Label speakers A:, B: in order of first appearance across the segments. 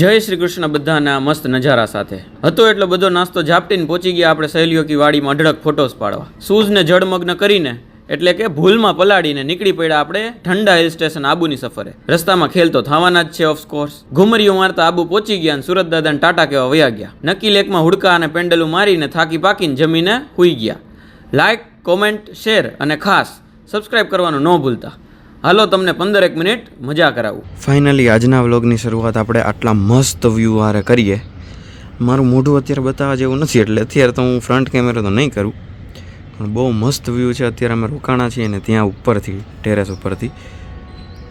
A: જય શ્રી કૃષ્ણ બધાના મસ્ત નજારા સાથે હતો એટલો બધો નાસ્તો ઝાપટીને પહોંચી ગયા આપણે સહેલીઓ કી વાડીમાં અઢળક ફોટોસ પાડવા. શૂઝને જળમગ્ન કરીને એટલે કે ભૂલમાં પલાડીને નીકળી પડ્યા આપણે ઠંડા હિલ સ્ટેશન આબુની સફરે. રસ્તામાં ખેલ તો થવાના જ છે ઓફકોર્સ. ઘુમરીઓ મારતા આબુ પહોંચી ગયા અને સુરત દાદાને ટાટા કહેવા વયા ગયા. નક્કી લેકમાં હુડકા અને પેન્ડલું મારીને થાકી પાકીને જમીને સૂઈ ગયા. લાઇક, કોમેન્ટ, શેર અને ખાસ સબસ્ક્રાઇબ કરવાનું ન ભૂલતા. હાલો તમને 15 મિનિટ મજા કરાવું. ફાઇનલી આજના વ્લોગની શરૂઆત આપણે આટલા મસ્ત વ્યૂ વારે કરીએ. મારું મોઢું અત્યારે બતાવવા જેવું નથી એટલે અત્યારે તો હું ફ્રન્ટ કેમેરો તો નહીં કરું, પણ બહુ મસ્ત વ્યૂ છે. અત્યારે અમે રોકાણા છીએ ને ત્યાં ઉપરથી, ટેરેસ ઉપરથી.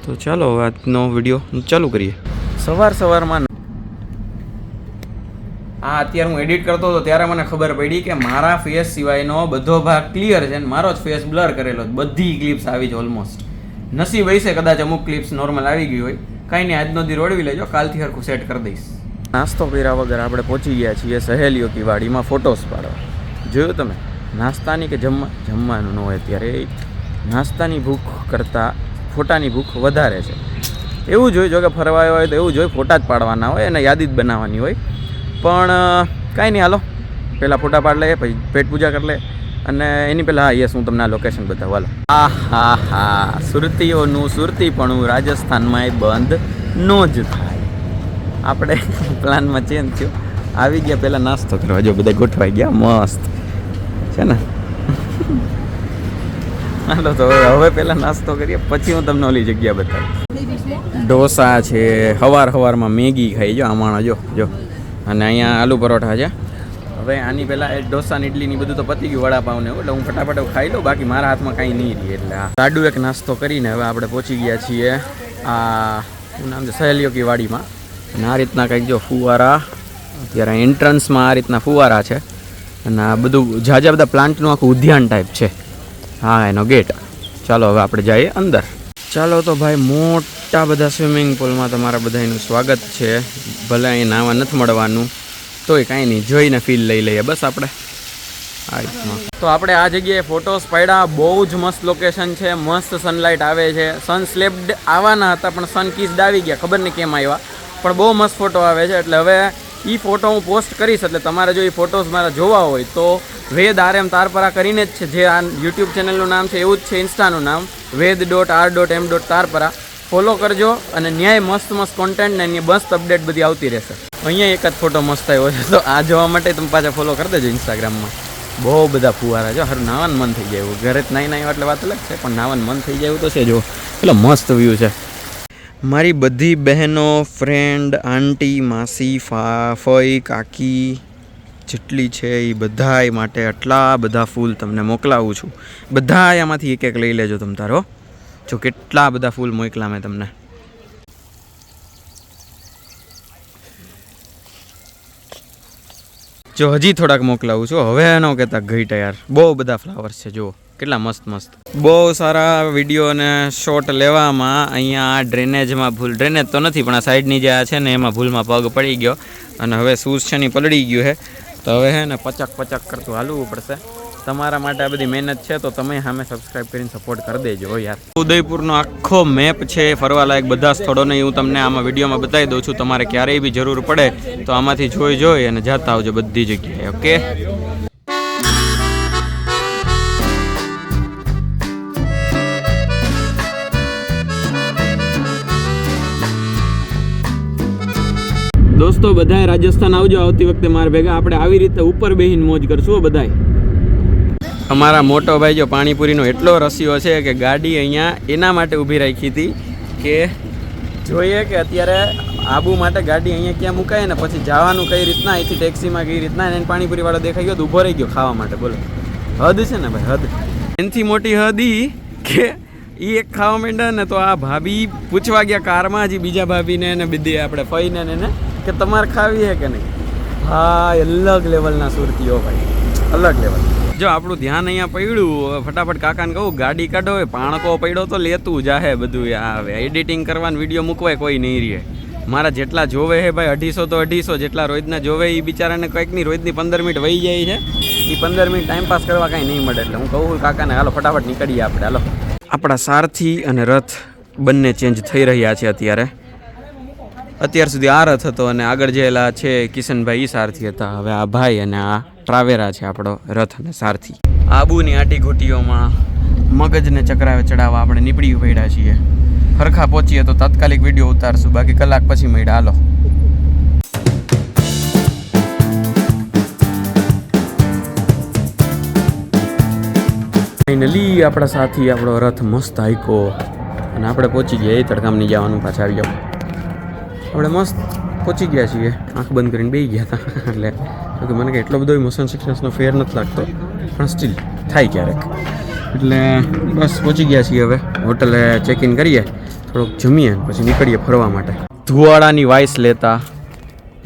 A: તો ચાલો હવે આજનો વિડીયો ચાલુ કરીએ. સવારમાં અત્યારે હું એડિટ કરતો હતો ત્યારે મને ખબર પડી કે મારા ફેસ સિવાયનો બધો ભાગ ક્લિયર છે અને મારો જ ફેસ બ્લર કરેલો. બધી ક્લિપ્સ આવી છે ઓલમોસ્ટ. નસીબ હશે કદાચ અમુક ક્લિપ્સ નોર્મલ આવી ગઈ હોય. કાંઈ નહીં, આજનો દી રોડવી લેજો, કાલથી હરખું સેટ કરી દઈશ. નાસ્તો કર્યા વગર આપણે પહોંચી ગયા છીએ સહેલીઓ કી વાડીમાં ફોટોસ પાડવા. જોયું તમે? નાસ્તાની કે જમવાનું ન હોય ત્યારે નાસ્તાની ભૂખ કરતાં ફોટાની ભૂખ વધારે છે. એવું જોઈએ, જો કે ફરવા આવ્યા હોય તો એવું જોઈએ, ફોટા જ પાડવાના હોય અને યાદી જ બનાવવાની હોય. પણ કાંઈ નહીં, હાલો પહેલાં ફોટા પાડ લે, પછી પેટ પૂજા કરી લે અને એની પહેલાં હા યસ હું તમને આ લોકેશન બતાવું. હા સુરતીઓનું સુરતીપણું રાજસ્થાનમાં બંધ નો જ થાય. આપણે પ્લાનમાં ચેન્જ થયો, આવી ગયા પહેલાં નાસ્તો કરવા. જો બધા ગોઠવાઈ ગયા મસ્ત છે ને. હાલો તો હવે પહેલાં નાસ્તો કરીએ, પછી હું તમને ઓલી જગ્યા બતાવું. ઢોસા છે, સવારમાં મેગી ખાઈ જો આમાણો જો અને અહીંયા આલુ પરોઠા છે. હવે આની પહેલાં ઢોસાની ઇડલીની બધું તો પતી ગયું, વડાપાવને એટલે હું ફટાફટ ખાઈ લઉં, બાકી મારા હાથમાં કાંઈ નહીં રહી. એટલે આ સાડું એક નાસ્તો કરીને હવે આપણે પહોંચી ગયા છીએ શું નામ છે, સહેલીઓ કી વાડીમાં. અને આ રીતના કંઈક જો ફુવારા, અત્યારે એન્ટ્રન્સમાં આ રીતના ફુવારા છે અને આ બધું ઝાઝા બધા પ્લાન્ટનું આખું ઉદ્યાન ટાઈપ છે. હા એનો ગેટ. ચાલો હવે આપણે જઈએ અંદર. ચાલો તો ભાઈ, મોટા બધા સ્વિમિંગ પુલમાં તમારા બધાનું સ્વાગત છે. ભલે અહીં નાવા નથી મળવાનું તોય કાંઈ નહીં, જોઈને ફીલ લઈ લઈએ બસ આપણે આ રીતના. તો આપણે આ જગ્યાએ ફોટોસ પાડ્યા. બહુ જ મસ્ત લોકેશન છે, મસ્ત સનલાઇટ આવે છે. સન સ્લેબ્ડ આવવાના હતા પણ સન કિસ્ડ આવી ગયા, ખબર નહીં કેમ આવ્યા, પણ બહુ મસ્ત ફોટો આવે છે. એટલે હવે એ ફોટો હું પોસ્ટ કરીશ, એટલે તમારે જો એ ફોટોસ મારા જોવા હોય તો વેદ RM તારપરા કરીને જ છે, જે આ યુટ્યુબ ચેનલનું નામ છે એવું જ છે ઇન્સ્ટાનું નામ, ved.r.m.તારપરા. ફોલો કરજો અને ન્યાય મસ્ત કોન્ટેન્ટ ને મસ્ત અપડેટ બધી આવતી રહેશે. અહીંયા એક જ ફોટો મસ્ત આવ્યો છે, તો આ જોવા માટે તમે પાછા ફોલો કરી દેજો ઇન્સ્ટાગ્રામમાં. બહુ બધા ફુવારા જો, હારું નાવાનું મન થઈ જાય એવું. ઘરે જ નાઈ એટલે વાત અલગ છે, પણ નાવાનું મન થઈ જાય એવું તો છે. જો એટલે મસ્ત વ્યૂ છે. મારી બધી બહેનો, ફ્રેન્ડ, આંટી, માસી, ફઈ, કાકી જેટલી છે એ બધાય માટે આટલા બધા ફૂલ તમને મોકલાવું છું. બધા આમાંથી એક લઈ લેજો તમે તારો. જો કેટલા બધા ફૂલ મોકલા મેં તમને. જો હજી થોડાક મોકલાવું છું, હવે ન કહેતા ઘઈટા યાર. બહુ બધા ફ્લાવર્સ છે, જુઓ કેટલા મસ્ત. બહુ સારા વિડીયો અને શોટ લેવામાં અહીંયા ડ્રેનેજમાં ડ્રેનેજ તો નથી પણ આ સાઈડની જે છે ને એમાં ભૂલમાં પગ પડી ગયો અને હવે શૂઝ છે ને પલળી ગયું છે. તો હવે હે ને પચક કરતું હાલવું પડશે. તમારા માટે આ બધી મહેનત છે તો તમે સામે સબસ્ક્રાઈબ કરીને સપોર્ટ કરી દેજો યાર. ઉદયપુરનો આખો મેપ છે ફરવાલાયક બધા સ્થળોને હું તમને આમાં વિડીયોમાં બતાવી દઉં છું. તમારે ક્યારેય બી જરૂર પડે તો આમાંથી જોઈ અને જતા આવજો બધી જગ્યાએ. ઓકે, દોસ્તો બધાએ રાજસ્થાન આવજો આવતી વખતે મારા ભેગા. આપણે આવી રીતે ઉપર બેહીને મોજ કરશું બધાએ. અમારા મોટો ભાઈ જો પાણીપુરીનો એટલો રસિયો છે કે ગાડી અહીંયા એના માટે ઊભી રાખી હતી કે જોઈએ કે અત્યારે આબુ માટે ગાડી અહીંયા ક્યાં મુકાય ને પછી જવાનું કઈ રીતના, અહીંથી ટેક્સીમાં કઈ રીતના. એને પાણીપુરીવાળો દેખાઈ ગયો તો ઊભો રહી ગયો ખાવા માટે. બોલો, હદ છે ને ભાઈ, હદ. એનાથી મોટી હદ ઈ કે એ એક ખાવા માંડ્યા ને તો આ ભાભી પૂછવા ગયા કારમાં હજી બીજા ભાભીને ને બીજી આપણે ફઈને એને કે તમારે ખાવી છે કે નહીં. હા, અલગ લેવલના સુરતીઓ ભાઈ, અલગ લેવલ. જો આપણું ધ્યાન અહીંયા પડ્યું, ફટાફટ કાકાને કહું ગાડી કાઢો. પાણકો પડ્યો તો લેતું જાહે બધું. આવે એડિટિંગ કરવાનું, વિડીયો મૂકવાય કોઈ નહીં રહે. મારા જેટલા જોવે હે ભાઈ 250 તો 250, જેટલા રોજના જોવે એ બિચારાને કંઈકની રોજની 15 મિનિટ વહી જાય છે. એ 15 મિનિટ ટાઈમપાસ કરવા કાંઈ નહીં મળે. એટલે હું કહું કાકાને હાલો ફટાફટ નીકળીએ આપણે. હાલો, આપણા સારથી અને રથ બંને ચેન્જ થઈ રહ્યા છે અત્યારે. અત્યાર સુધી આ રથ હતો અને આગળ જેલા છે કિશનભાઈ સારથી હતા. હવે આ ભાઈ અને આ ટ્રાવેરા છે આપણો રથ અને સારથી. આબુની આટી ઘૂંટીઓમાં મગજને ચક્રાવે ચડાવવા આપણે નીપડી પડ્યા છીએ. હરખા પહોંચીએ તો તાત્કાલિક વિડીયો ઉતારશું, બાકી કલાક પછી મળ્યા. હાલો. ફાઇનલી આપણા સાથી આપણો રથ મસ્ત હાઈકો અને આપણે પહોંચી ગયા. એ તડકામની જવાનું પાછા આવી જાવ. આપણે મસ્ત પહોંચી ગયા છીએ. આંખ બંધ કરીને બેસી ગયા હતા એટલે કે મને કે એટલો બધો મોશન સિકનેસનો ફેર નથી લાગતો, પણ સ્ટીલ થાય ક્યારેક. એટલે બસ પહોંચી ગયા છીએ. હવે હોટલે ચેક ઇન કરીએ, થોડોક જમીએ, પછી નીકળીએ ફરવા માટે. ધુવાડાની વાઇસ લેતા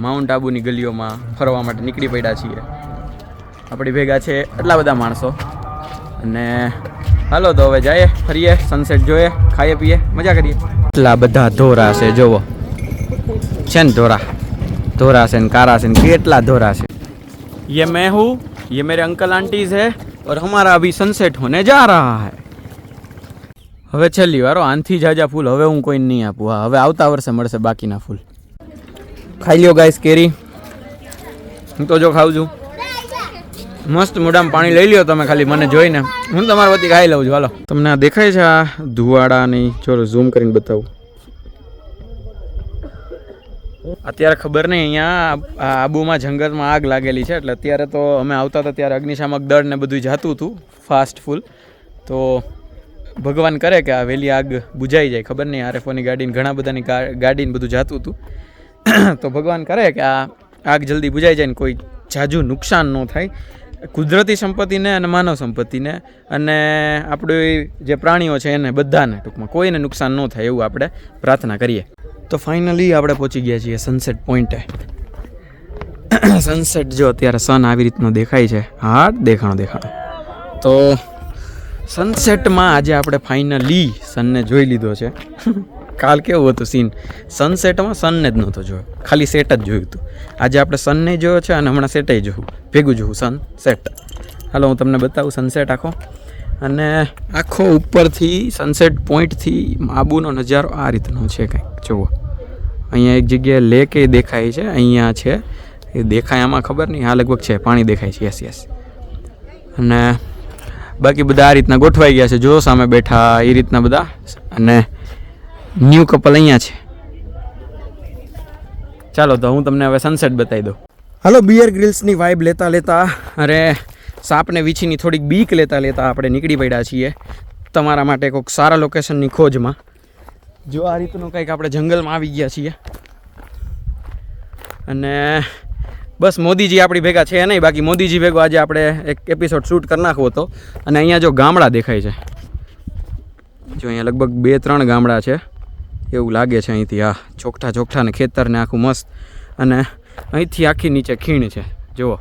A: માઉન્ટ આબુની ગલીઓમાં ફરવા માટે નીકળી પડ્યા છીએ. આપણી ભેગા છે એટલા બધા માણસો અને હાલો તો હવે જઈએ, ફરીએ, સનસેટ જોઈએ, ખાઈએ પીએ, મજા કરીએ. એટલા બધા ધોરા છે જોવો છે ને, ધોરા છે ને કારા છે ને કેટલા ધોરા છે. ये मैं हूँ, ये मेरे अंकल आंटीज है और हमारा अभी सनसेट होने जा रहा है. હવે છેલ્લી વારો આનથી જાજા ફૂલ હવે હું કોઈને નહીં આપું. હા, હવે આવતા વર્ષે મળશે બાકીના ફૂલ. ખાઈ લ્યો ગાઈસ કેરી. હું તો જો ખાઉં છું. મસ્ત મોઢામાં પાણી લઈ લ્યો તમે ખાલી મને જોઈને. હું તમારા વતી ખાઈ લઉં છું. હાલો. તમને આ દેખાય છે આ ધુવાડાની? ચલો ઝૂમ કરીને બતાવું. અત્યારે ખબર નહીં, અહીંયા આબુમાં જંગલમાં આગ લાગેલી છે. એટલે અત્યારે તો અમે આવતા હતા ત્યારે અગ્નિશામક દળ ને બધું જાતું હતું ફાસ્ટ ફૂલ. તો ભગવાન કરે કે આ વહેલી આગ બુઝાઈ જાય. ખબર નહીં, આરએફઓની ગાડીને ઘણા બધાની ગાડીને બધું જાતું હતું. તો ભગવાન કરે કે આ આગ જલ્દી બુઝાઈ જાય ને કોઈ જાજુ નુકસાન ન થાય કુદરતી સંપત્તિને અને માનવ સંપત્તિને અને આપણી જે પ્રાણીઓ છે એને બધાને, ટૂંકમાં કોઈને નુકસાન ન થાય એવું આપણે પ્રાર્થના કરીએ. તો ફાઇનલી આપણે પહોંચી ગયા છીએ સનસેટ પોઈન્ટે. સનસેટ જો અત્યારે સન આવી રીતનો દેખાય છે. હા, દેખાણો. તો સનસેટમાં આજે આપણે ફાઇનલી સનને જોઈ લીધો છે. કાલ કેવું હતું સીન, સનસેટમાં સનને જ નહોતો જોયો, ખાલી સેટ જ જોયું હતું. આજે આપણે સનને જોયો છે અને હમણાં સેટે જોયું, ભેગું જોયું સનસેટ. હાલો હું તમને બતાવું સનસેટ આખો. અને આખો ઉપરથી સનસેટ પોઈન્ટથી આબુનો નજારો આ રીતનો છે કંઈક. જુઓ અહીંયા એક જગ્યાએ લેક એ દેખાય છે, અહીંયા છે એ દેખાય, આમાં ખબર નહીં, હા લગભગ છે, પાણી દેખાય છે. યસ. અને બાકી બધા આ રીતના ગોઠવાઈ ગયા છે. જો સામે બેઠા એ રીતના બધા. અને ન્યૂ કપલ અહીંયા છે. ચાલો તો હું તમને હવે સનસેટ બતાવી દઉં. હાલો, બિયર ગ્રિલ્સની વાઇબ લેતા અરે સાપને વીછીની થોડીક બીક લેતા આપણે નીકળી પડ્યા છીએ તમારા માટે કોઈક સારા લોકેશનની ખોજમાં. જો આ રીતનું કંઈક આપણે જંગલમાં આવી ગયા છીએ. અને બસ મોદીજી આપણી ભેગા છે નહીં, બાકી મોદીજી ભેગો આજે આપણે એક એપિસોડ શૂટ કરી નાખવો હતો. અને અહીંયા જો ગામડા દેખાય છે, જો અહીંયા લગભગ 2-3 ગામડા છે એવું લાગે છે અહીંથી. હા, ચોખ્ઠા ને ખેતર ને આખું મસ્ત. અને અહીંથી આખી નીચે ખીણ છે. જુઓ,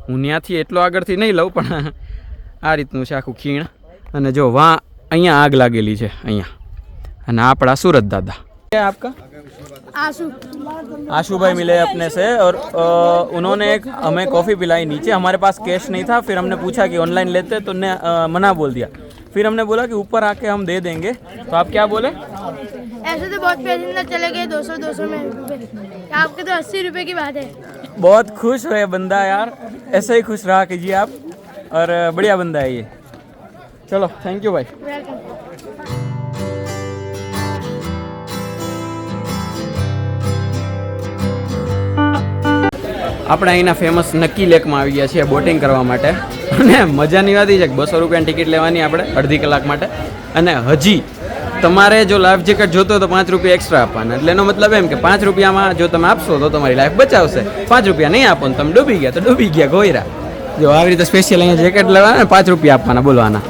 A: હું ત્યાંથી એટલો આગળથી નહીં લઉં, પણ આ રીતનું છે આખું ખીણ. અને જો અહીંયા આગ લાગેલી છે અહીંયા. અને આપણા સુરત दादा. क्या है आपका? आशु भाई मिले अपने से और उन्होंने एक हमें कॉफ़ी पिलाई नीचे. हमारे पास कैश नहीं था, फिर हमने पूछा कि ऑनलाइन लेते, तो ने मना बोल दिया. फिर हमने बोला कि ऊपर आके हम दे देंगे. तो आप क्या बोले?
B: ऐसे तो बहुत पैसेंजर चले गए 200 में रुपये. आपके तो 80 रुपये की बात है.
A: बहुत खुश हुए बंदा यार, ऐसे ही खुश रहा कीजिए आप. और बढ़िया बंदा है ये. चलो थैंक यू भाई.
B: वेलकम.
A: આપણે અહીંના ફેમસ નક્કી લેકમાં આવી ગયા છીએ બોટિંગ કરવા માટે. અને મજાની વાત એ છે કે 200 રૂપિયાની ટિકિટ લેવાની આપણે અડધી કલાક માટે. અને હજી તમારે જો લાઈફ જેકેટ જોતો હોય તો 5 રૂપિયા એક્સ્ટ્રા આપવાના. એટલે એનો મતલબ એમ કે 5 રૂપિયામાં જો તમે આપશો તો તમારી લાઈફ બચાવશે. 5 રૂપિયા નહીં આપો ને તમે ડૂબી ગયા તો ડૂબી ગયા ગોયરા. જો આવી રીતે સ્પેશિયલ અહીંયા જેકેટ લેવાના ને 5 રૂપિયા આપવાના બોલવાના.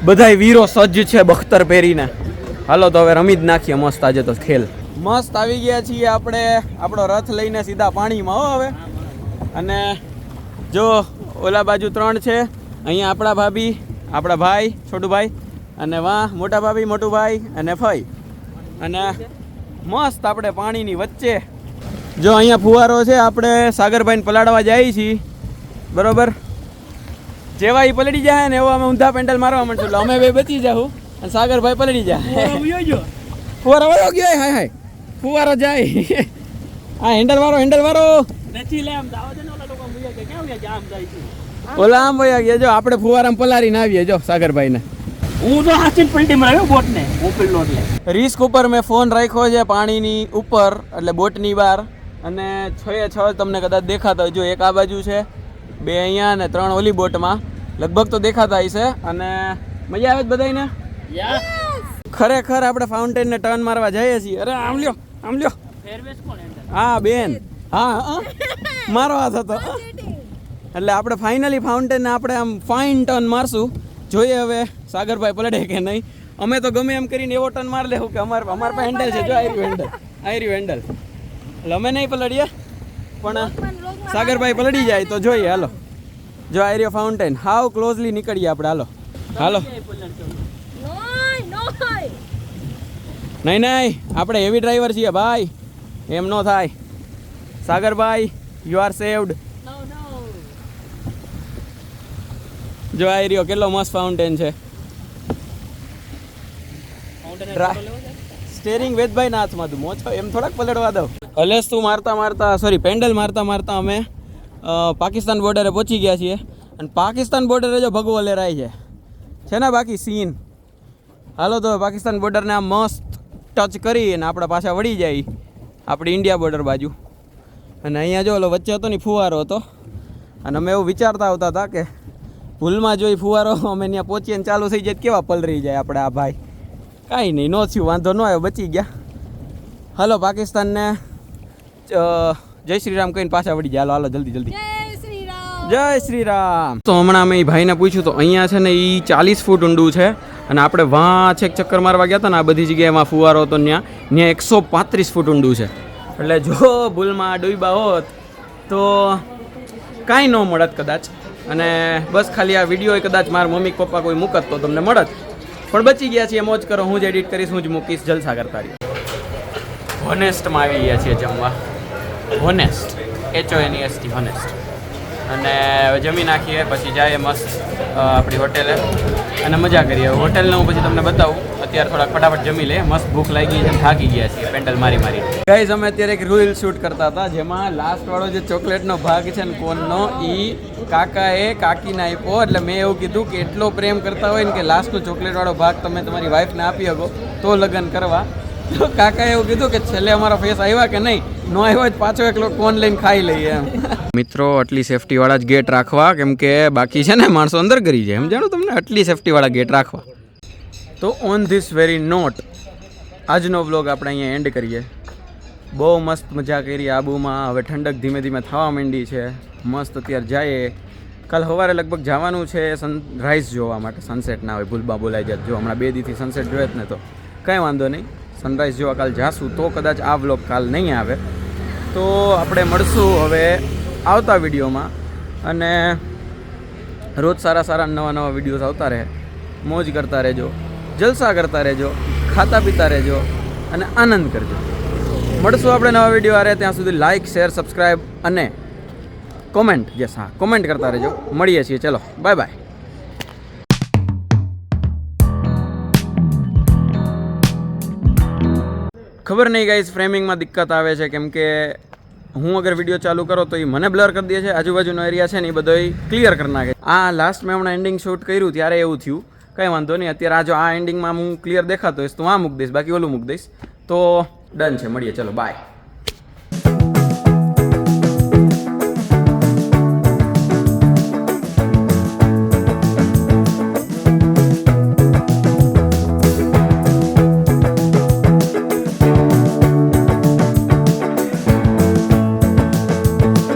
A: બધાય વીરો સજ્જ છે બખ્તર પહેરીને. હાલો તો હવે રમી જ નાખીએ મસ્ત આજે તો ખેલ. મસ્ત આવી ગયા છીએ આપણે આપણો રથ લઈને સીધા પાણીમાં. હો હવે અને જો ઓલા બાજુ 3 છે, અહીંયા આપણા ભાભી, આપણા ભાઈ છોટુભાઈ, અને વાહ મોટા ભાભી મોટુભાઈ અને ફઈ. અને મસ્ત આપણે પાણીની વચ્ચે. જો અહીંયા ફુવારો છે, આપણે સાગરભાઈને પલાળવા જઈએ છીએ. બરોબર, જેવા એ પલળી જાય ને એવો અમે ઊંધા પેન્ડલ મારવા માંડશું. એટલે અમે બે બચી જાઉં અને સાગરભાઈ પલળી જાય. ફુવારો વયો ગયો. હાય ફુવારો જાય. આ હેન્ડલ વાળો
C: નથી લે આમ જાવ દે ને ઓલા લોકો મુયા કે કેમ ગયા આમ જાય છે
A: ઓલા આમ વયા ગયા જો આપણે ફુવારામાં પલારીને આવીએ જો સાગરભાઈને.
C: હું તો હાથી પલટી માર્યો બોટ ને ઓપલ લોટ લે
A: રિસ્ક ઉપર મેં ફોન રાખ્યો છે પાણીની ઉપર એટલે બોટની બહાર અને 6 તમને કદાચ દેખાતા હોય. જો એક આ બાજુ છે, 2 અહીંયા ને 3 ઓલી બોટમાં લગભગ તો દેખાતા હશે. અને મજા આવે છે બધાને. ખરેખર આપણે ફાઉન્ટેનને ટર્ન મારવા જઈએ છીએ. અરે આમ લ્યો
C: ફેરવેસ કોણ એન્ટર
A: હા બેન હા મારો હાથ હતો. એટલે આપણે ફાઇનલી ફાઉન્ટેનને આપણે આમ ફાઇન ટર્ન મારશું. જોઈએ હવે સાગરભાઈ પલડે કે નહીં. અમે તો ગમે એમ કરીને એવો ટર્ન માર લેવું કે અમારા પાસે હેન્ડલ છે. જો આયર્યું હેન્ડલ એટલે અમે નહીં પલડીએ પણ સાગરભાઈ પલડી જાય તો જોઈએ. હાલો જો આયર્યો ફાઉન્ટેન હાવ ક્લોઝલી નીકળીએ આપણે. હાલો નહીં આપણે હેવી ડ્રાઈવર છીએ ભાઈ, એમ ન થાય. સાગરભાઈ યુ આર સેવડ. જો આ રહ્યો કેટલો મસ્ત ફાઉન્ટેન છે. સ્ટેરિંગ વેદભાઈ ના હાથમાં તું મોછો એમ થોડાક પલડવા દઉં. હલેસ તું પેન્ડલ મારતા અમે પાકિસ્તાન બોર્ડરે પહોંચી ગયા છીએ. અને પાકિસ્તાન બોર્ડરે જો ભગવો લેરાય છે ને બાકી સીન. હાલો તો પાકિસ્તાન બોર્ડરને આમ મસ્ત ટચ કરી અને આપણે પાછા વળી જાય આપણી ઇન્ડિયા બોર્ડર બાજુ. અને અહીંયા જો ઓલો વચ્ચે હતો ને ફુવારો હતો અને અમે એવું વિચારતા આવતા હતા કે ભૂલમાં જોઈ ફુવારો અમે ત્યાં પહોંચીએ ને ચાલુ થઈ જાય કેવા પલરી જાય આપણે. આ ભાઈ કાંઈ નહીં, ન થયું, વાંધો ન આવ્યો, બચી ગયા. હાલો પાકિસ્તાનને જય શ્રી રામ કહીને પાછા વળી જાય. હાલો જલ્દી જય શ્રી રામ. તો હમણાં અમે એ ભાઈને પૂછ્યું તો અહીંયા છે ને એ 40 ફૂટ ઊંડું છે અને આપણે વાં છેક ચક્કર મારવા ગયા હતા ને આ બધી જગ્યાએમાં ફુવારો હતો ત્યાં 135 ફૂટ ઊંડું છે. એટલે જો ભૂલમાં ડૂબ્યા હોત તો કાંઈ ન મળત કદાચ. અને બસ ખાલી આ વિડીયો કદાચ મારા મમ્મી પપ્પા કોઈ મૂકત તો તમને મળત, પણ બચી ગયા છીએ. મોજ કરો, હું જ એડિટ કરીશ, હું જ મૂકીશ, જલસા કરતા રહીએ. હોનેસ્ટમાં આવી ગયા છીએ જમવા. Honest HONEST honest. અને જમી નાખીએ પછી જઈએ મસ્ત આપણી હોટેલે અને મજા કરીએ. હોટેલને હું પછી તમને બતાવું. અત્યારે થોડાક ફટાફટ જમી લે, મસ્ત ભૂખ લાગી છે, થાકી ગયા છીએ પેન્ડલ મારી. ગાઈઝ અમે અત્યારે એક રીલ શૂટ કરતા હતા જેમાં લાસ્ટ વાળો જે ચોકલેટનો ભાગ છે ને કોનનો એ કાકાએ કાકીને આપ્યો. એટલે મેં એવું કીધું કે એટલો પ્રેમ કરતા હોય ને કે લાસ્ટનો ચોકલેટ વાળો ભાગ તમે તમારી વાઈફને આપી શકો તો લગ્ન કરવા. તો કાકાએ એવું કીધું કે છેલ્લે અમારા ફેસ આવ્યા કે નહીં, ન આવ્યો હોય પાછો એકલો કોન લઈને ખાઈ લઈએ એમ. મિત્રો આટલી સેફટીવાળા જ ગેટ રાખવા, કેમ કે બાકી છે ને માણસો અંદર કરી જાય. સમજાણું તમને? આટલી સેફટીવાળા ગેટ રાખવા. તો ઓન ધીસ વેરી નોટ આજનો વ્લોગ આપણે અહીંયા એન્ડ કરીએ. બહુ મસ્ત મજા કરી આબુમાં. હવે ઠંડક ધીમે ધીમે થવા માંડી છે. મસ્ત અત્યારે જઈએ. કાલ સવારે લગભગ જવાનું છે સનરાઈઝ જોવા માટે. સનસેટ ના હોય, ભૂલમાં બોલાઈ જાય. જો હમણાં 2 દીથી સનસેટ જોયે જ ને તો કંઈ વાંધો નહીં. સનરાઈઝ જોવા કાલ જાશું તો કદાચ આ વ્લોગ કાલ નહીં આવે. તો આપણે મળશું હવે આવતા વિડીયોમાં. અને રોજ સારા નવા વિડીયોઝ આવતા રહે. મોજ કરતા રહેજો, જલસા કરતા રહેજો, ખાતા પીતા રહેજો અને આનંદ કરજો. મળશું આપણે નવા વિડીયો આ રહે. ત્યાં સુધી લાઇક, શેર, સબસ્ક્રાઈબ અને કોમેન્ટ. કોમેન્ટ કરતા રહેજો. મળીએ છીએ. ચલો બાય બાય. ખબર નહીં ગાઈઝ ફ્રેમિંગમાં દિક્કત આવે છે, કેમ કે હું અગર વિડીયો ચાલુ કરો તો એ મને બ્લર કરી દે છે. આજુબાજુનો એરિયા છે ને એ બધો ક્લિયર કરી નાખે. આ લાસ્ટ મેં હમણાં એન્ડિંગ શૂટ કર્યું ત્યારે એવું થયું. કંઈ વાંધો નહીં. અત્યારે આ જો આ એન્ડિંગમાં હું ક્લિયર દેખાતો હોઈશ તો આ મૂકી દઈશ, બાકી ઓલું મૂકી દઈશ. તો ડન છે. મળીએ. ચલો બાય.